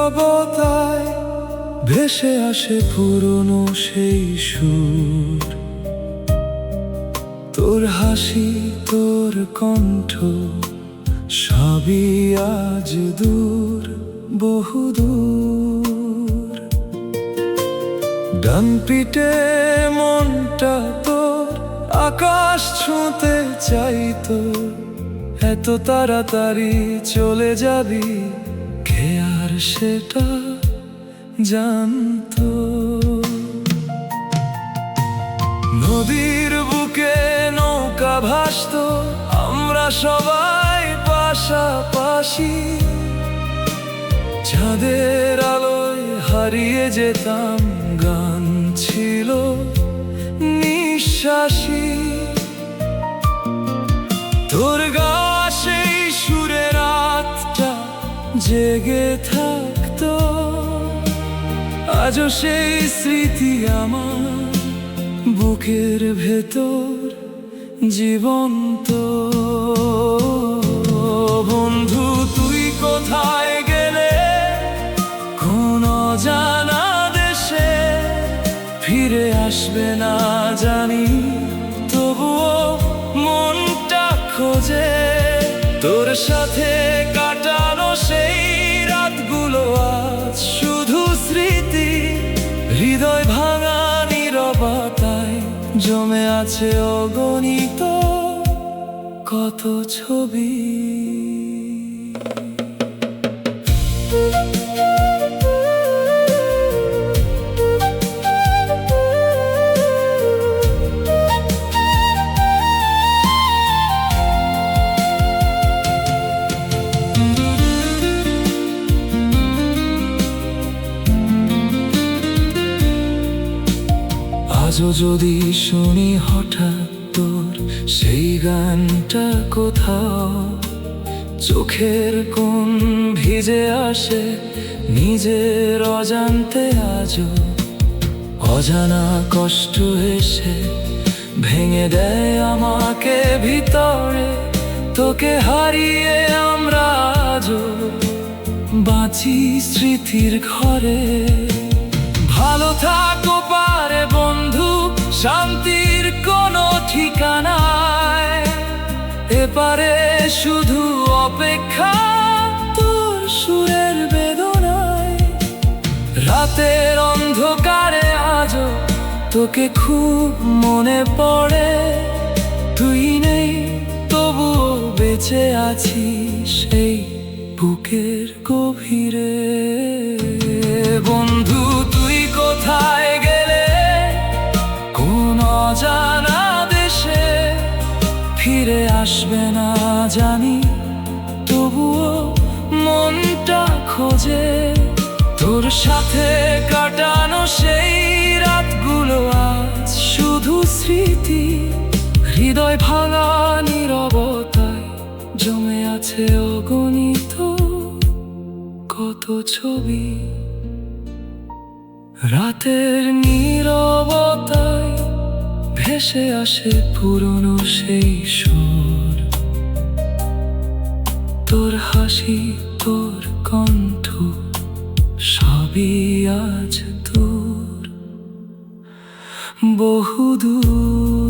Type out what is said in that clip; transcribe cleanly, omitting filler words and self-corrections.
নীরবতায় ভেসে আসে পুরনো সেই সুর। তোর হাসি, তোর কণ্ঠ, সবই আজ দূর, বহুদূর। ডান পিঠে মনটা তোর আকাশ ছুঁতে চাইতো, এত তাড়াতাড়ি চলে যাবি কে আর সেটা জানতো। নদীর বুকে নৌকা ভাসতো, আমরা সবাই পাশাপাশি, চাঁদের আলোয় হারিয়ে যেতাম, গান ছিল নিঃশ্বাসী। তোর গাওয়া সেই সুরে রাতটা জেগে থাকতো, আজও সেই স্মৃতি আমার বুকের ভেতর জীবন্ত। বন্ধু তুই কোথায় গেলে, কোন অজানা দেশে, ফিরে আসবে না জানি, তবুও মনটা খোঁজে তোর সাথে কাটানো সেই রাতগুলো আজ শুধু স্মৃতি। হৃদয় ভাঙা নীরবতায় জমে আছে অগণিত কত ছবি। আজও যদি শুনি হঠাৎ তোর সেই গানটা কোথাও, চোখের কোণ ভিজে আসে নিজের অজান্তে। আজও অজানা কষ্ট এসে ভেঙে দেয় আমাকে ভিতরে, তোকে হারিয়ে আমরা আজও বাঁচি স্মৃতির ঘরে। ভালো থাকো পারে বন্ধু, শান্তির কোনো ঠিকানায়, এপারে শুধু অপেক্ষা তোর সুরের বেদনায়। রাতের অন্ধকারে আজও তোকে খুব মনে পড়ে, তুই নেই তবুও বেঁচে আছি সেই বুকের গভীরে। বন্ধু তুই কোথায় গেলে, কোন অজানা দেশে, ফিরে আসবে না জানি, তবুও মনটা খোঁজে তোর সাথে কাটানো সেই রাতগুলো আজ শুধু স্মৃতি। হৃদয় ভাঙা নীরবতায় জমে আছে অগণিত কত ছবি। রাতের নীরবতায় ভেসে আসে পুরনো সেই সুর। তোর হাসি, তোর কণ্ঠ, সবই আজ দূর, বহুদূর।